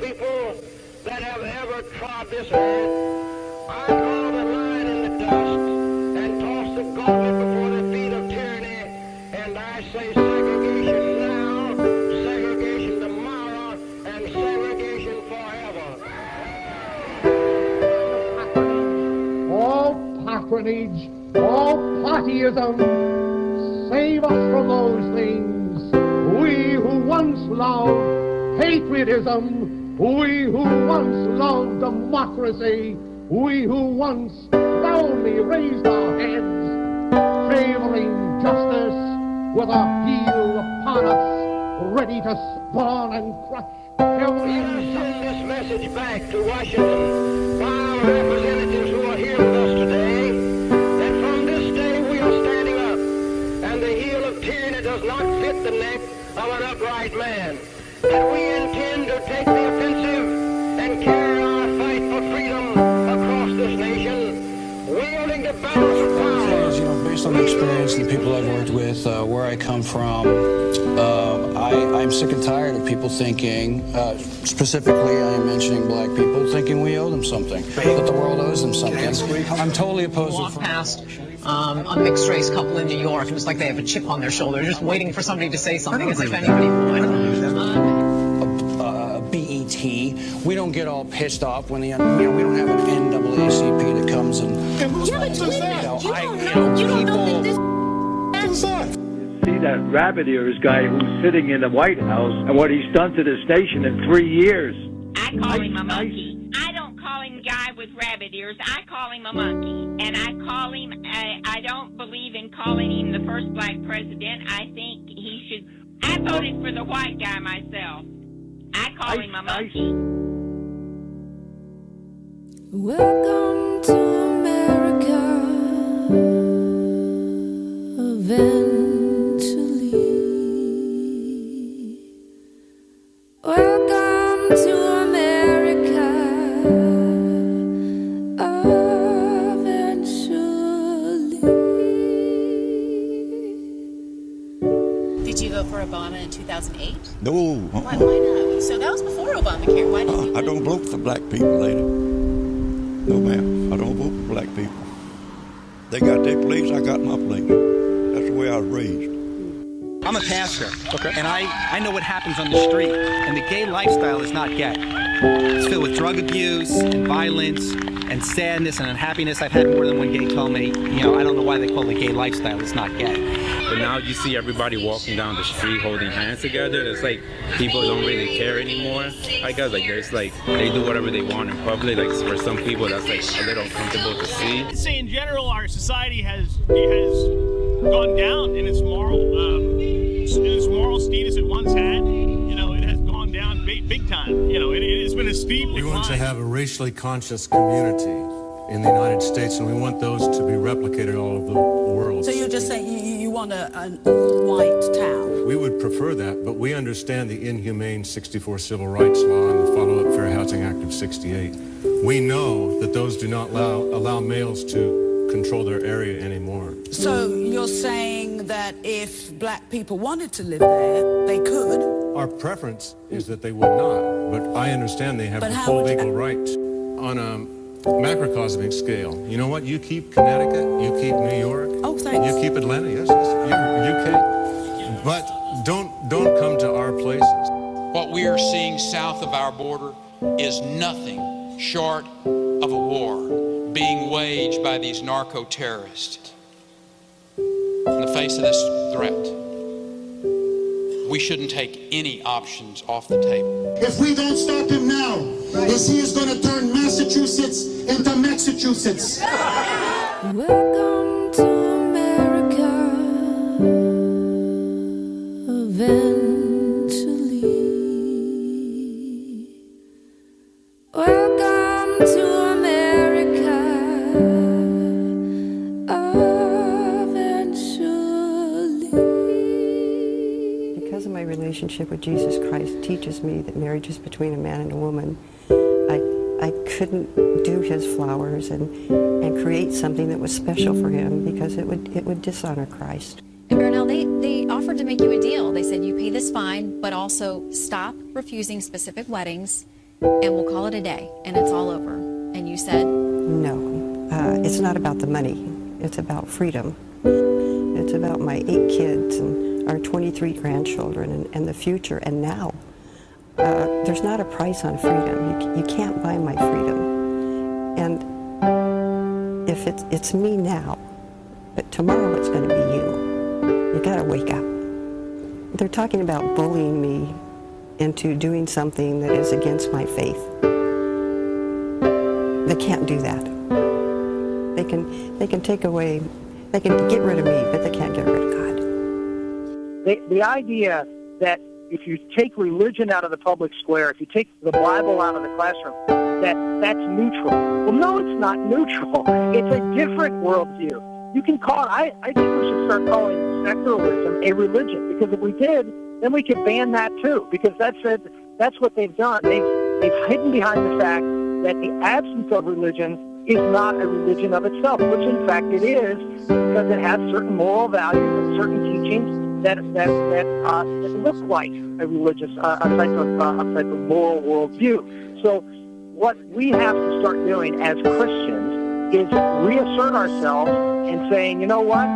people that have ever trod this earth. I draw the line in the dust and toss the gauntlet before the feet of tyranny, and I say segregation now, segregation tomorrow, and segregation forever. All patronage, all partyism, save us from those things. We who once loved patriotism, we who once loved democracy, we who once proudly raised our heads, favoring justice with our heel upon us, ready to spawn and crush every injustice. Send this message back to Washington by our representatives who are here with us today, that from this day we are standing up, and the heel of tyranny does not fit the neck of an upright man. That we intend to take the offensive and carry our fight for freedom across this nation, wielding the balance of power. You know, based on the experience and the people I've worked with, where I come from, I'm sick and tired of people thinking, specifically I'm mentioning black people, thinking we owe them something, that the world owes them something. I'm totally opposed to walk past a mixed race couple in New York, and it's like they have a chip on their shoulder, just waiting for somebody to say something as if anybody would. BET, we don't get all pissed off when we don't have an NAACP that comes and yeah, but wait a minute, you don't know that See that rabbit ears guy who's sitting in the White House and what he's done to the station in 3 years. I call him a monkey. I don't call him guy with rabbit ears. I call him a monkey. And I call him, I don't believe in calling him the first black president. I think he should, I voted for the white guy myself. I call him a monkey. Welcome to America. Eventually. Welcome to America. Eventually. Did you vote for Obama in 2008? No. Why not? So that was before Obamacare. Why did you? I don't vote for black people, lady. No, ma'am. I don't vote for black people. They got their place, I got my place. That's the way I was raised. I'm a pastor, and I know what happens on the street, and the gay lifestyle is not gay. It's filled with drug abuse and violence and sadness and unhappiness. I've had more than one gay tell me, I don't know why they call it gay lifestyle. It's not gay. But now you see everybody walking down the street holding hands together. It's like people don't really care anymore. I guess there's they do whatever they want in public. Like for some people that's a little uncomfortable to see. I'd say in general our society has gone down in its moral status it once had. It has gone down big time. It has been a steep decline. We want to have a racially conscious community in the United States, and we want those to be replicated all over the world. So you're just saying you want a white town? We would prefer that, but we understand the inhumane 64 Civil Rights Law and the follow-up Fair Housing Act of 68. We know that those do not allow males to control their area anymore. So you're saying that if black people wanted to live there, they could? Our preference is that they would not, but I understand they have the full legal right. On a macrocosmic scale, you know what? You keep Connecticut, you keep New York, you keep Atlanta, yes, UK, but don't come to our places. What we are seeing south of our border is nothing short of a war being waged by these narco-terrorists. In the face of this threat, we shouldn't take any options off the table. If we don't stop him now, he is going to turn Massachusetts into Massachusetts. Welcome to America. Eventually. Welcome to America. Eventually. Because of my relationship with Jesus Christ teaches me that marriage is between a man and a woman. I couldn't do his flowers and create something that was special for him because it would dishonor Christ. And Bernal, they offered to make you a deal. They said you pay this fine, but also stop refusing specific weddings and we'll call it a day, and it's all over. And you said? No, it's not about the money. It's about freedom. It's about my 8 kids and our 23 grandchildren and the future and now. There's not a price on freedom. You can't buy my freedom. And if it's me now, but tomorrow it's going to be you. You got to wake up. They're talking about bullying me into doing something that is against my faith. They can't do that. They can take away, they can get rid of me, but they can't get rid of God. The idea that if you take religion out of the public square, if you take the Bible out of the classroom, that's neutral. Well, no, it's not neutral. It's a different worldview. You can call it, I think we should start calling secularism a religion, because if we did, then we could ban that too, because that's what they've done. They've hidden behind the fact that the absence of religion is not a religion of itself, which in fact it is, because it has certain moral values and certain teachings that look like a religious, a type of moral worldview. So what we have to start doing as Christians is reassert ourselves and saying, you know what?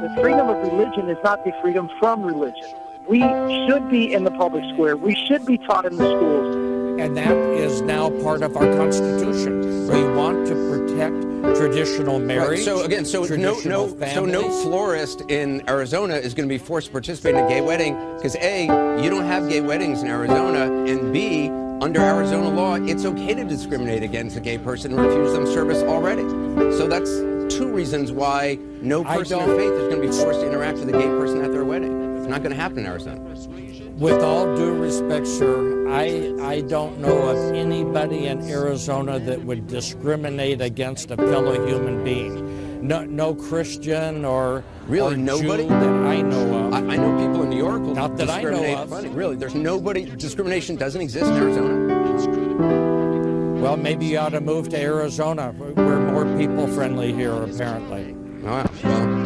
The freedom of religion is not the freedom from religion. We should be in the public square. We should be taught in the schools. And that is now part of our Constitution. We want to protect traditional marriage. Right. So again, no florist in Arizona is going to be forced to participate in a gay wedding because A, you don't have gay weddings in Arizona, and B, under Arizona law, it's okay to discriminate against a gay person and refuse them service already. So that's 2 reasons why no person of faith is going to be forced to interact with a gay person at their wedding. It's not going to happen in Arizona. With all due respect, sir, I don't know of anybody in Arizona that would discriminate against a fellow human being. No Christian or nobody Jew that I know of. I know people in New York who Not that I know of. Really, there's nobody. Discrimination doesn't exist in Arizona. Well, maybe you ought to move to Arizona. We're more people-friendly here, apparently. Wow. Well.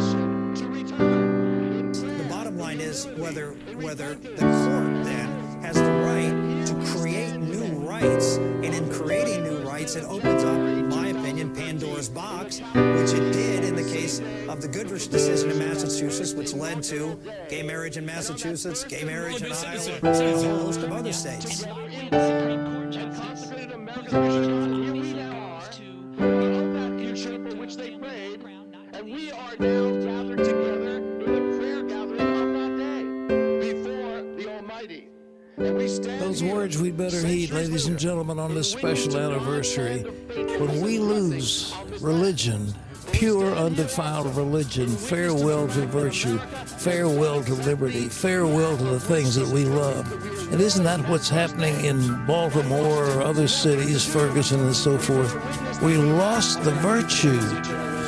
The bottom line is whether the court then has the right to create new rights, and in creating new rights, it opens up, in my opinion, Pandora's box, which it did in the case of the Goodrich decision in Massachusetts, which led to gay marriage in Massachusetts, gay marriage in Iowa, and a whole host of other states. And we are now gathered together in a prayer gathering on that day before the Almighty. And we stand Those words we'd better heed, ladies and gentlemen, on this special anniversary. When we lose religion, pure, undefiled religion, farewell to virtue, farewell to liberty, farewell to the things that we love. And isn't that what's happening in Baltimore or other cities, Ferguson and so forth? We lost the virtue.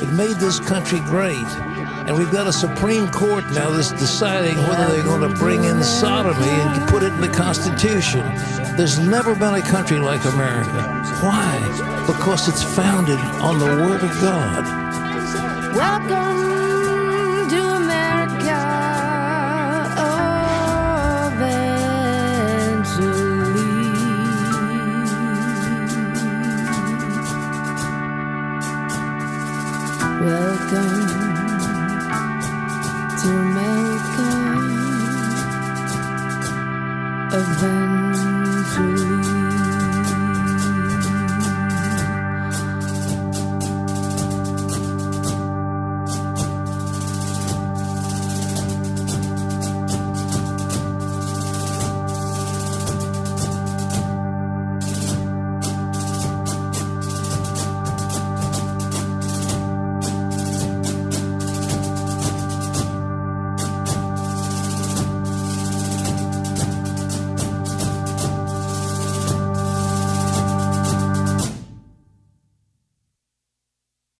It made this country great. And we've got a Supreme Court now that's deciding whether they're going to bring in sodomy and put it in the Constitution. There's never been a country like America. Why? Because it's founded on the Word of God. Welcome